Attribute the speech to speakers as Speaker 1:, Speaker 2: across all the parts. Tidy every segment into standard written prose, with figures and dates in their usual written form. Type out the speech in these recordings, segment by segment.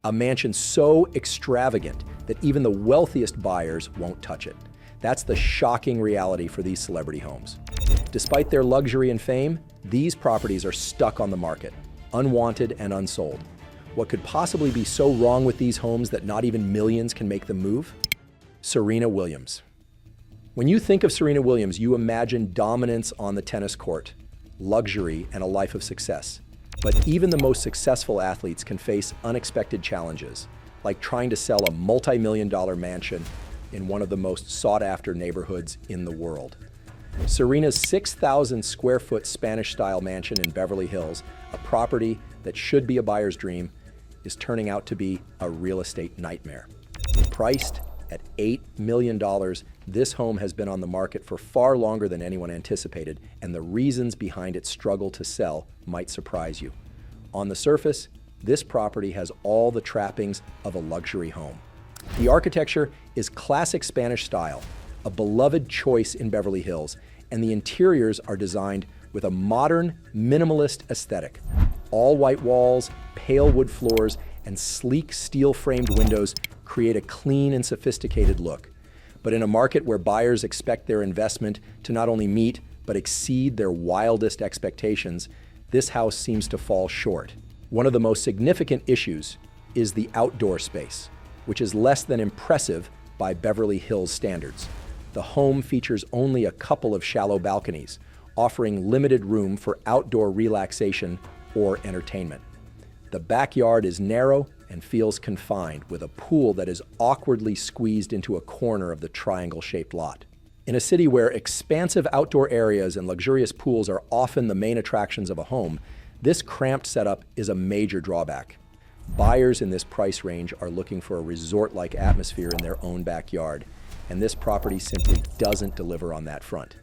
Speaker 1: A mansion so extravagant that even the wealthiest buyers won't touch it. That's the shocking reality for these celebrity homes. Despite their luxury and fame, these properties are stuck on the market, unwanted and unsold. What could possibly be so wrong with these homes that not even millions can make them move? Serena Williams. When you think of Serena Williams, you imagine dominance on the tennis court, luxury, and a life of success. But even the most successful athletes can face unexpected challenges, like trying to sell a multi-million-dollar mansion in one of the most sought-after neighborhoods in the world. Serena's 6,000 square foot Spanish-style mansion in Beverly Hills, a property that should be a buyer's dream, is turning out to be a real estate nightmare. Priced at $8 million, this home has been on the market for far longer than anyone anticipated, and the reasons behind its struggle to sell might surprise you. On the surface, this property has all the trappings of a luxury home. The architecture is classic Spanish style, a beloved choice in Beverly Hills, and the interiors are designed with a modern, minimalist aesthetic. All white walls, pale wood floors, and sleek steel-framed windows create a clean and sophisticated look. But in a market where buyers expect their investment to not only meet but exceed their wildest expectations, this house seems to fall short. One of the most significant issues is the outdoor space, which is less than impressive by Beverly Hills standards. The home features only a couple of shallow balconies, offering limited room for outdoor relaxation or entertainment. The backyard is narrow and feels confined, with a pool that is awkwardly squeezed into a corner of the triangle-shaped lot. In a city where expansive outdoor areas and luxurious pools are often the main attractions of a home, this cramped setup is a major drawback. Buyers in this price range are looking for a resort-like atmosphere in their own backyard, and this property simply doesn't deliver on that front.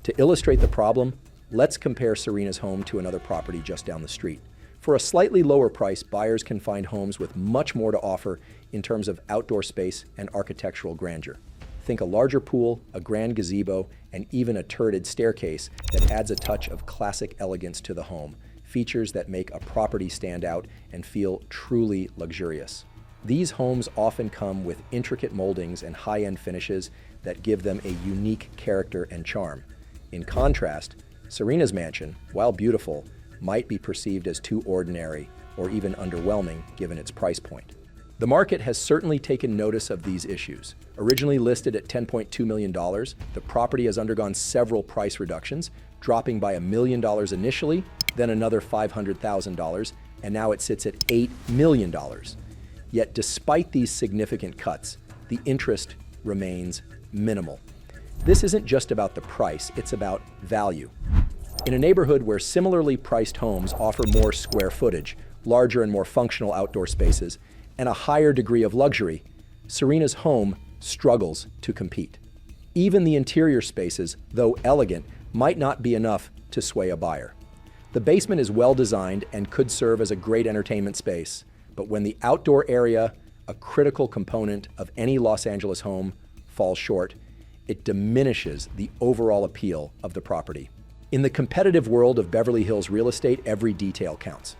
Speaker 1: To illustrate the problem, let's compare Serena's home to another property just down the street. For a slightly lower price, buyers can find homes with much more to offer in terms of outdoor space and architectural grandeur. Think a larger pool, a grand gazebo, and even a turreted staircase that adds a touch of classic elegance to the home, features that make a property stand out and feel truly luxurious. These homes often come with intricate moldings and high-end finishes that give them a unique character and charm. In contrast, Serena's mansion, while beautiful, might be perceived as too ordinary or even underwhelming given its price point. The market has certainly taken notice of these issues. Originally listed at $10.2 million, the property has undergone several price reductions, dropping by $1 million initially, then another $500,000, and now it sits at $8 million. Yet despite these significant cuts, the interest remains minimal. This isn't just about the price, it's about value. In a neighborhood where similarly priced homes offer more square footage, larger and more functional outdoor spaces, and a higher degree of luxury, Serena's home struggles to compete. Even the interior spaces, though elegant, might not be enough to sway a buyer. The basement is well designed and could serve as a great entertainment space, but when the outdoor area, a critical component of any Los Angeles home, falls short, it diminishes the overall appeal of the property. In the competitive world of Beverly Hills real estate, every detail counts.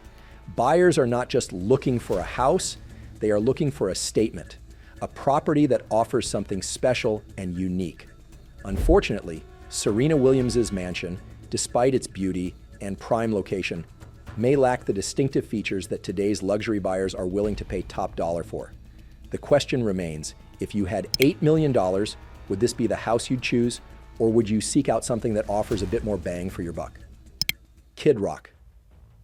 Speaker 1: Buyers are not just looking for a house, they are looking for a statement, a property that offers something special and unique. Unfortunately, Serena Williams' mansion, despite its beauty and prime location, may lack the distinctive features that today's luxury buyers are willing to pay top dollar for. The question remains, if you had $8 million, would this be the house you'd choose, or would you seek out something that offers a bit more bang for your buck? Kid Rock.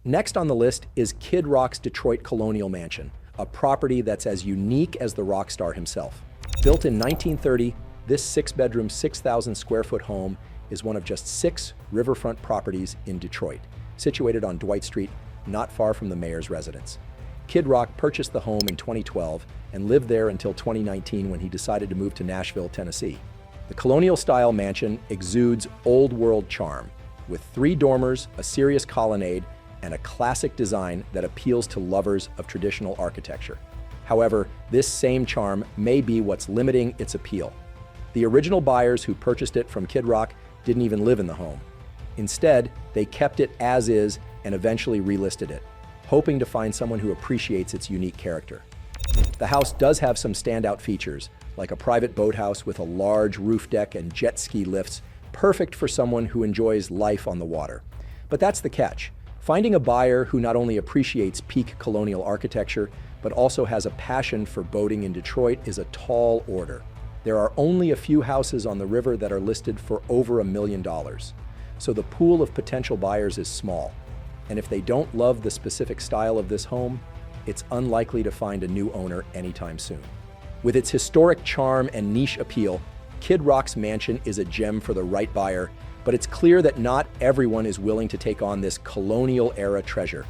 Speaker 1: Next on the list is Kid Rock's Detroit Colonial Mansion, a property that's as unique as the rock star himself. Built in 1930, this 6-bedroom, 6,000 square foot home is one of just 6 riverfront properties in Detroit, situated on Dwight Street, not far from the mayor's residence. Kid Rock purchased the home in 2012 and lived there until 2019 when he decided to move to Nashville, Tennessee. The colonial-style mansion exudes old-world charm, with 3 dormers, a serious colonnade, and a classic design that appeals to lovers of traditional architecture. However, this same charm may be what's limiting its appeal. The original buyers who purchased it from Kid Rock didn't even live in the home. Instead, they kept it as is and eventually relisted it, hoping to find someone who appreciates its unique character. The house does have some standout features, like a private boathouse with a large roof deck and jet ski lifts, perfect for someone who enjoys life on the water. But that's the catch. Finding a buyer who not only appreciates peak colonial architecture, but also has a passion for boating in Detroit is a tall order. There are only a few houses on the river that are listed for over $1 million. So the pool of potential buyers is small. And if they don't love the specific style of this home, it's unlikely to find a new owner anytime soon. With its historic charm and niche appeal, Kid Rock's mansion is a gem for the right buyer, but it's clear that not everyone is willing to take on this colonial-era treasure.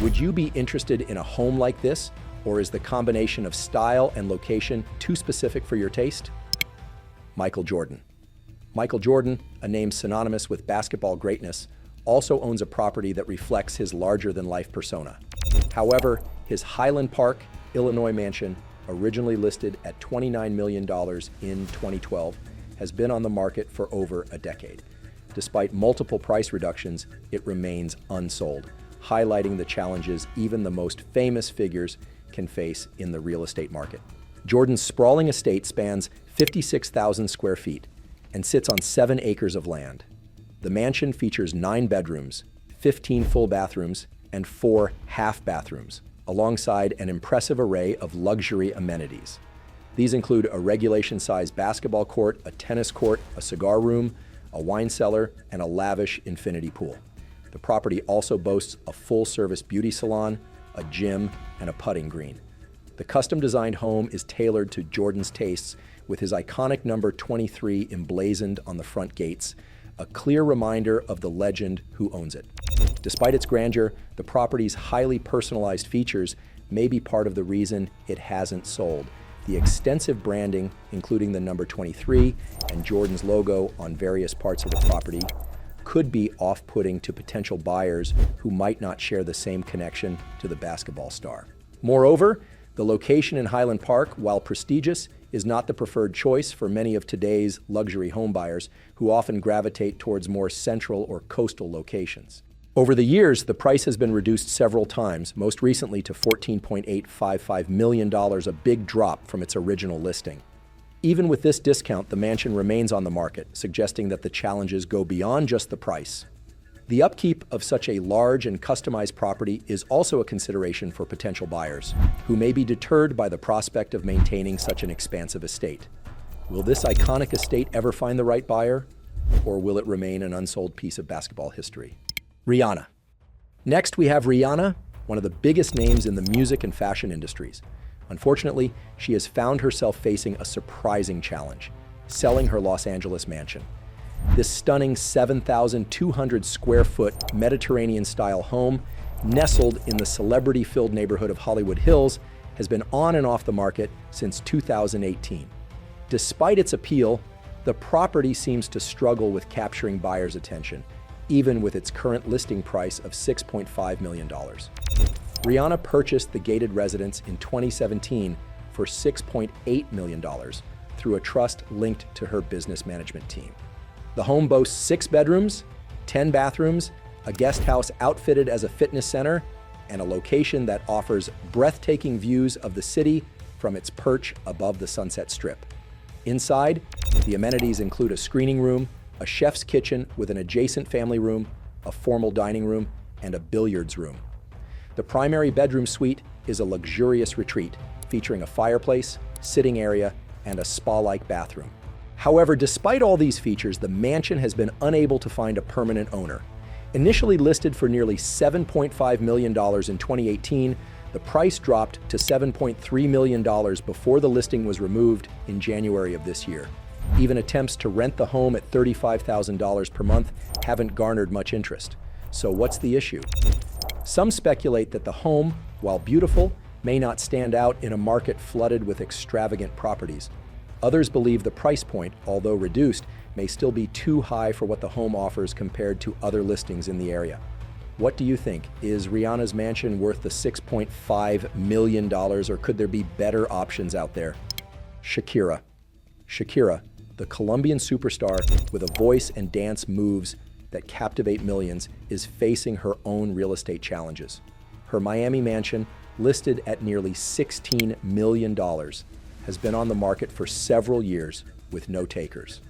Speaker 1: Would you be interested in a home like this, or is the combination of style and location too specific for your taste? Michael Jordan. Michael Jordan, a name synonymous with basketball greatness, also owns a property that reflects his larger-than-life persona. However, his Highland Park, Illinois mansion, originally listed at $29 million in 2012, has been on the market for over a decade. Despite multiple price reductions, it remains unsold, highlighting the challenges even the most famous figures can face in the real estate market. Jordan's sprawling estate spans 56,000 square feet and sits on 7 acres of land. The mansion features 9 bedrooms, 15 full bathrooms, and 4 half bathrooms, alongside an impressive array of luxury amenities. These include a regulation-sized basketball court, a tennis court, a cigar room, a wine cellar, and a lavish infinity pool. The property also boasts a full-service beauty salon, a gym, and a putting green. The custom-designed home is tailored to Jordan's tastes, with his iconic number 23 emblazoned on the front gates, a clear reminder of the legend who owns it. Despite its grandeur, the property's highly personalized features may be part of the reason it hasn't sold. The extensive branding, including the number 23 and Jordan's logo on various parts of the property, could be off-putting to potential buyers who might not share the same connection to the basketball star. Moreover, the location in Highland Park, while prestigious, is not the preferred choice for many of today's luxury home buyers who often gravitate towards more central or coastal locations. Over the years, the price has been reduced several times, most recently to $14.855 million, a big drop from its original listing. Even with this discount, the mansion remains on the market, suggesting that the challenges go beyond just the price. The upkeep of such a large and customized property is also a consideration for potential buyers, who may be deterred by the prospect of maintaining such an expansive estate. Will this iconic estate ever find the right buyer, or will it remain an unsold piece of basketball history? Rihanna. Next, we have Rihanna, one of the biggest names in the music and fashion industries. Unfortunately, she has found herself facing a surprising challenge: selling her Los Angeles mansion. This stunning 7,200 square foot Mediterranean-style home, nestled in the celebrity-filled neighborhood of Hollywood Hills, has been on and off the market since 2018. Despite its appeal, the property seems to struggle with capturing buyers' attention, even with its current listing price of $6.5 million. Rihanna purchased the gated residence in 2017 for $6.8 million through a trust linked to her business management team. The home boasts 6 bedrooms, 10 bathrooms, a guest house outfitted as a fitness center, and a location that offers breathtaking views of the city from its perch above the Sunset Strip. Inside, the amenities include a screening room, a chef's kitchen with an adjacent family room, a formal dining room, and a billiards room. The primary bedroom suite is a luxurious retreat, featuring a fireplace, sitting area, and a spa-like bathroom. However, despite all these features, the mansion has been unable to find a permanent owner. Initially listed for nearly $7.5 million in 2018, the price dropped to $7.3 million before the listing was removed in January of this year. Even attempts to rent the home at $35,000 per month haven't garnered much interest. So what's the issue? Some speculate that the home, while beautiful, may not stand out in a market flooded with extravagant properties. Others believe the price point, although reduced, may still be too high for what the home offers compared to other listings in the area. What do you think? Is Rihanna's mansion worth the $6.5 million, or could there be better options out there? Shakira. Shakira, the Colombian superstar with a voice and dance moves that captivate millions, is facing her own real estate challenges. Her Miami mansion, listed at nearly $16 million, has been on the market for several years with no takers.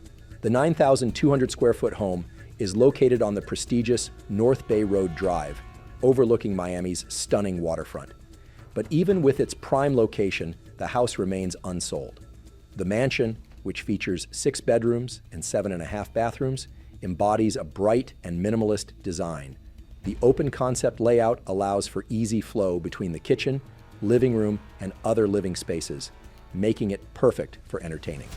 Speaker 1: The 9,200 square foot home is located on the prestigious North Bay Road Drive, overlooking Miami's stunning waterfront. But even with its prime location, the house remains unsold. The mansion, which features 6 bedrooms and 7.5 bathrooms, embodies a bright and minimalist design. The open concept layout allows for easy flow between the kitchen, living room, and other living spaces, making it perfect for entertaining.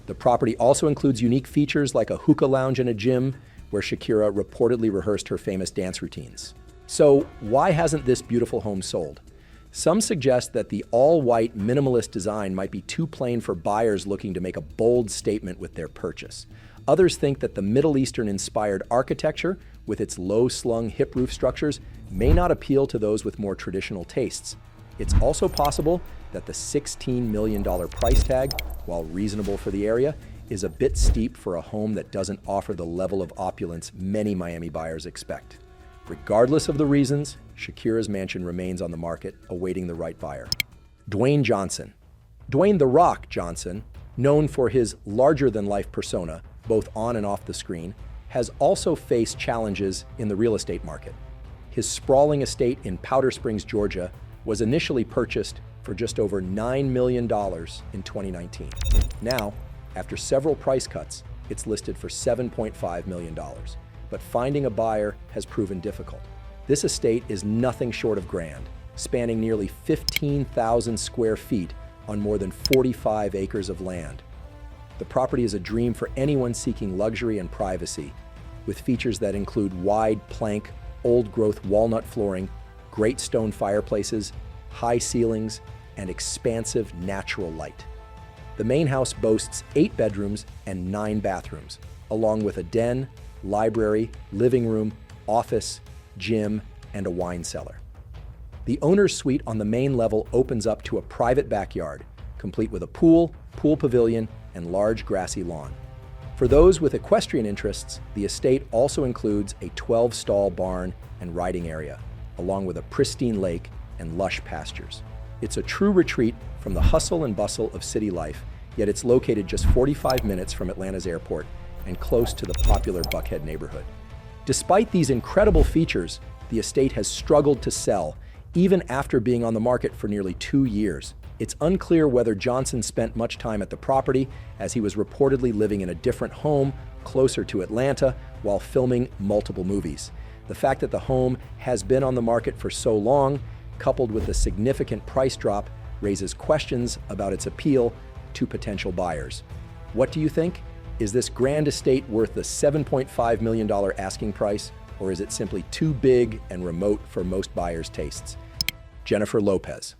Speaker 1: The property also includes unique features like a hookah lounge and a gym, where Shakira reportedly rehearsed her famous dance routines. So, why hasn't this beautiful home sold? Some suggest that the all-white minimalist design might be too plain for buyers looking to make a bold statement with their purchase. Others think that the Middle Eastern-inspired architecture, with its low-slung hip roof structures, may not appeal to those with more traditional tastes. It's also possible that the $16 million price tag, while reasonable for the area, is a bit steep for a home that doesn't offer the level of opulence many Miami buyers expect. Regardless of the reasons, Shakira's mansion remains on the market, awaiting the right buyer. Dwayne Johnson. Dwayne "The Rock" Johnson, known for his larger-than-life persona, both on and off the screen, has also faced challenges in the real estate market. His sprawling estate in Powder Springs, Georgia, was initially purchased for just over $9 million in 2019. Now, after several price cuts, it's listed for $7.5 million. But finding a buyer has proven difficult. This estate is nothing short of grand, spanning nearly 15,000 square feet on more than 45 acres of land. The property is a dream for anyone seeking luxury and privacy, with features that include wide plank, old-growth walnut flooring, great stone fireplaces, high ceilings, and expansive natural light. The main house boasts 8 bedrooms and 9 bathrooms, along with a den, library, living room, office, gym, and a wine cellar. The owner's suite on the main level opens up to a private backyard, complete with a pool, pool pavilion, and large grassy lawn. For those with equestrian interests, the estate also includes a 12-stall barn and riding area, along with a pristine lake and lush pastures. It's a true retreat from the hustle and bustle of city life, yet it's located just 45 minutes from Atlanta's airport and close to the popular Buckhead neighborhood. Despite these incredible features, the estate has struggled to sell, even after being on the market for nearly 2 years. It's unclear whether Johnson spent much time at the property, as he was reportedly living in a different home closer to Atlanta while filming multiple movies. The fact that the home has been on the market for so long, coupled with the significant price drop, raises questions about its appeal to potential buyers. What do you think? Is this grand estate worth the $7.5 million asking price, or is it simply too big and remote for most buyers' tastes? Jennifer Lopez.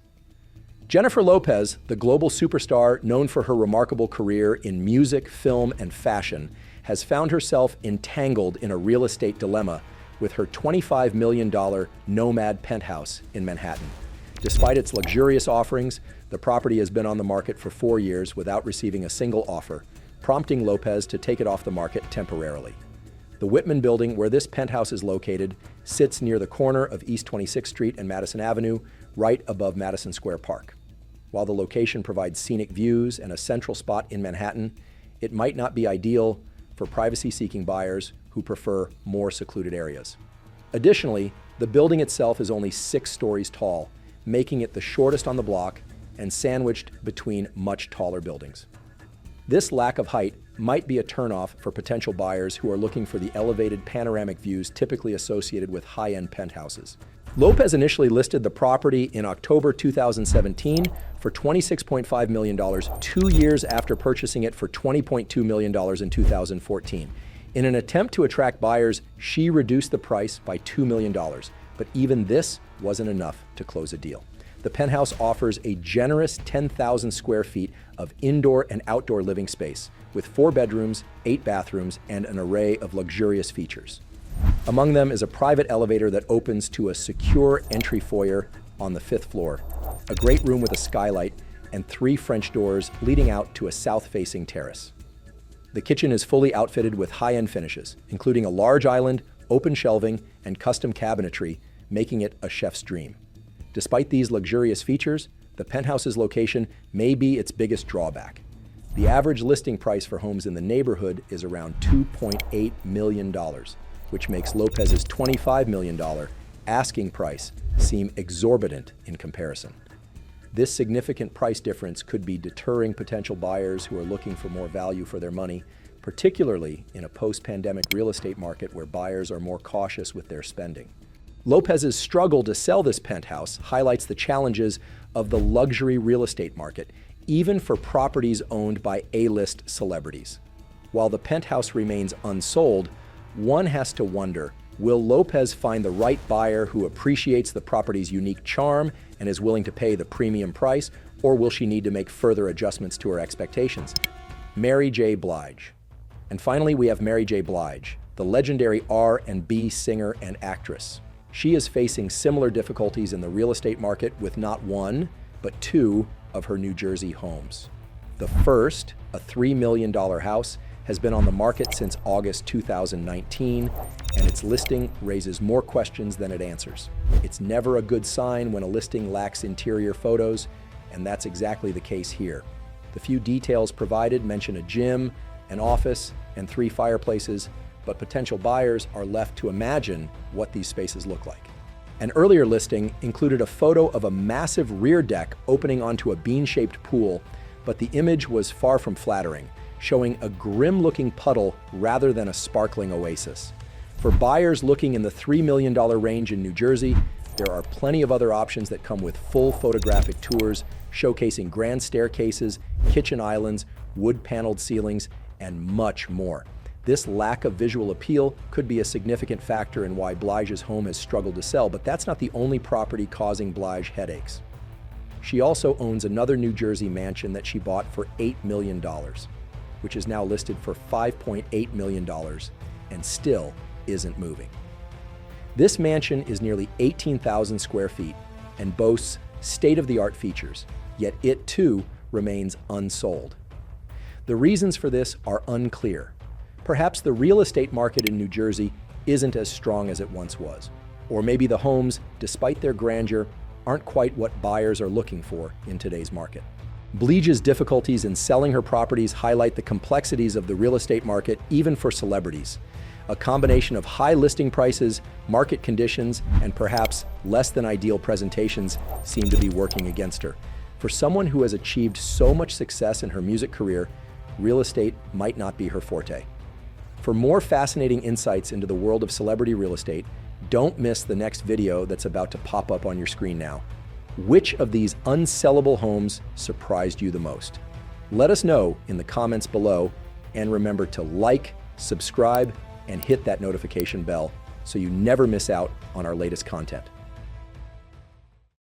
Speaker 1: Jennifer Lopez, the global superstar known for her remarkable career in music, film, and fashion, has found herself entangled in a real estate dilemma with her $25 million Nomad penthouse in Manhattan. Despite its luxurious offerings, the property has been on the market for 4 years without receiving a single offer, prompting Lopez to take it off the market temporarily. The Whitman building, where this penthouse is located, sits near the corner of East 26th Street and Madison Avenue, right above Madison Square Park. While the location provides scenic views and a central spot in Manhattan, it might not be ideal for privacy-seeking buyers who prefer more secluded areas. Additionally, the building itself is only 6 stories tall, making it the shortest on the block and sandwiched between much taller buildings. This lack of height might be a turnoff for potential buyers who are looking for the elevated panoramic views typically associated with high-end penthouses. Lopez initially listed the property in October 2017 for $26.5 million, 2 years after purchasing it for $20.2 million in 2014. In an attempt to attract buyers, she reduced the price by $2 million, but even this wasn't enough to close a deal. The penthouse offers a generous 10,000 square feet of indoor and outdoor living space, with 4 bedrooms, 8 bathrooms, and an array of luxurious features. Among them is a private elevator that opens to a secure entry foyer on the 5th floor, a great room with a skylight, and 3 French doors leading out to a south-facing terrace. The kitchen is fully outfitted with high-end finishes, including a large island, open shelving, and custom cabinetry, making it a chef's dream. Despite these luxurious features, the penthouse's location may be its biggest drawback. The average listing price for homes in the neighborhood is around $2.8 million, which makes Lopez's $25 million asking price seem exorbitant in comparison. This significant price difference could be deterring potential buyers who are looking for more value for their money, particularly in a post-pandemic real estate market where buyers are more cautious with their spending. Lopez's struggle to sell this penthouse highlights the challenges of the luxury real estate market, even for properties owned by A-list celebrities. While the penthouse remains unsold, one has to wonder, will Lopez find the right buyer who appreciates the property's unique charm and is willing to pay the premium price, or will she need to make further adjustments to her expectations? Mary J. Blige. And finally, we have Mary J. Blige, the legendary R&B singer and actress. She is facing similar difficulties in the real estate market with not one, but two of her New Jersey homes. The first, a $3 million house, has been on the market since August 2019, and its listing raises more questions than it answers. It's never a good sign when a listing lacks interior photos, and that's exactly the case here. The few details provided mention a gym, an office, and 3 fireplaces, but potential buyers are left to imagine what these spaces look like. An earlier listing included a photo of a massive rear deck opening onto a bean-shaped pool, but the image was far from flattering, showing a grim-looking puddle rather than a sparkling oasis. For buyers looking in the $3 million range in New Jersey, there are plenty of other options that come with full photographic tours, showcasing grand staircases, kitchen islands, wood-paneled ceilings, and much more. This lack of visual appeal could be a significant factor in why Blige's home has struggled to sell, but that's not the only property causing Blige headaches. She also owns another New Jersey mansion that she bought for $8 million, which is now listed for $5.8 million and still isn't moving. This mansion is nearly 18,000 square feet and boasts state-of-the-art features, yet it too remains unsold. The reasons for this are unclear. Perhaps the real estate market in New Jersey isn't as strong as it once was. Or maybe the homes, despite their grandeur, aren't quite what buyers are looking for in today's market. Blige's difficulties in selling her properties highlight the complexities of the real estate market, even for celebrities. A combination of high listing prices, market conditions, and perhaps less than ideal presentations seem to be working against her. For someone who has achieved so much success in her music career, real estate might not be her forte. For more fascinating insights into the world of celebrity real estate, don't miss the next video that's about to pop up on your screen now. Which of these unsellable homes surprised you the most? Let us know in the comments below, and remember to like, subscribe, and hit that notification bell so you never miss out on our latest content.